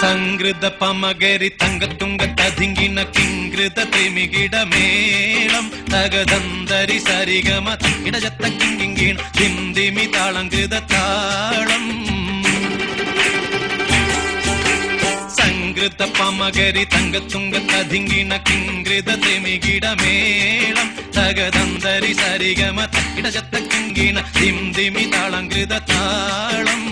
സംഗൃത പമകരി തങ്കത്തുങ്ക തതിങ്കിണ കിങ്കൃത തിമികിടമേളം തകതന്തരി സരിഗമ ഇടജത്ത കിങ്കിണ ഹിന്ദിമി താളങ്കൃത താളം സംഗൃത പമകരി തങ്കത്തുങ്ക തതിങ്കിണ കിങ്കൃത തിമികിടമേളം തകതന്തരി സരിഗമ ഇടജത്ത കിങ്കിണ ഹിന്ദിമി താളങ്കൃത താളം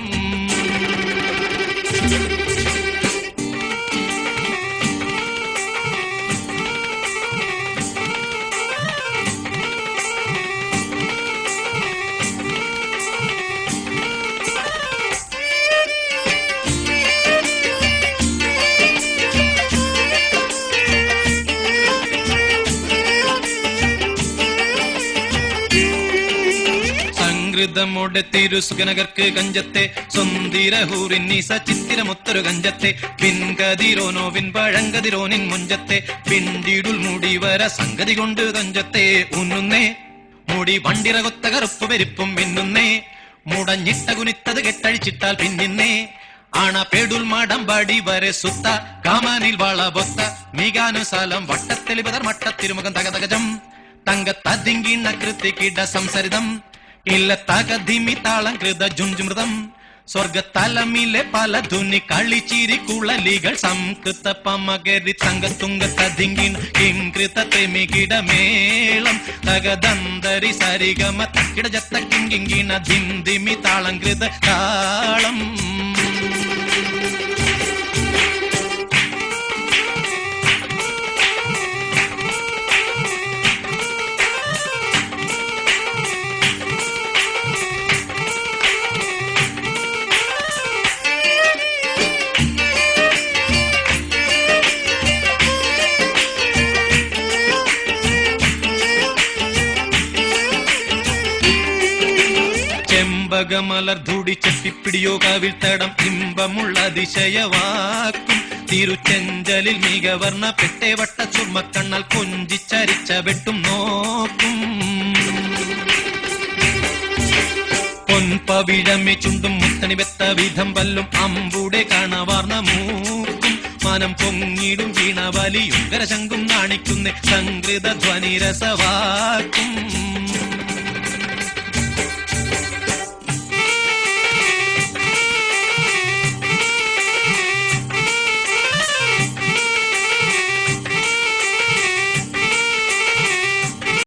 ൃതമോടെ തിരുസുഗനകർക്ക് കഞ്ചത്തെ സ്വന്തിരഹൂറിന്നീസ ചിത്തിരമൊത്തൊരു കഞ്ചത്തെ പിൻകതിരോനോ പിൻപഴങ്കതിരോനിൻ മുഞ്ചത്തെ പിണ്ടിടുൽ മുടിവര സംഗതി കൊണ്ട് തഞ്ചത്തെ ഉന്നുന്നേ മുടി വണ്ടിറകൊത്ത കറുപ്പ് പെരുപ്പും മിന്നുന്നേ മുടഞ്ഞിട്ട കുനിത്തത് കെട്ടഴിച്ചിട്ടാൽ പിന്നിന്നേ ആണ പേടുൽ മാടമ്പാടി വരെ സുത്ത കാമാനിൽ വളബൊത്ത മികാനുസാലം വട്ടത്തെളിപതർ മട്ടത്തിരുമുഖം തകതകജം തങ്കത്തതിങ്കിണ കൃത്തിക്കിട സംസരിതം ഇല്ല തകധിമി താളം കൃത ജുംജുമൃതം സ്വർഗത്തലമിലെ പല ധുനി കളിച്ചിരി കുളലികൾ സംകൃത പമകരി തങ്കത്തുങ്ക തതിങ്കിൻ കിംകൃത തെമികിടമേളം തകതന്തരി സരിഗമ തക്കിടജത്ത കിങ്കിണ ധിന്ദിമി താളം കൃത താളം ചെമ്പകമലർ ധൂടി ചെട്ടിപ്പിടിയോ കാവിൽത്തടം ഇമ്പമുള്ള അതിശയവാക്കും തിരുച്ചെഞ്ചലിൽ മികവർണ്ണ പെട്ടേവട്ട ചുർമ്മക്കണ്ണൽ കൊഞ്ചിച്ചരിച്ച വെട്ടും നോക്കും പൊൻപവിഴമേ ചുണ്ടും മുത്തണി വെത്ത വിധം വല്ലും അമ്പൂടെ കാണവാർന്ന മൂക്കും മാനം പൊങ്ങിടും വീണ വലിയും കരശങ്കും നാണിക്കുന്ന സംഗൃത ധ്വനിരസവാക്കും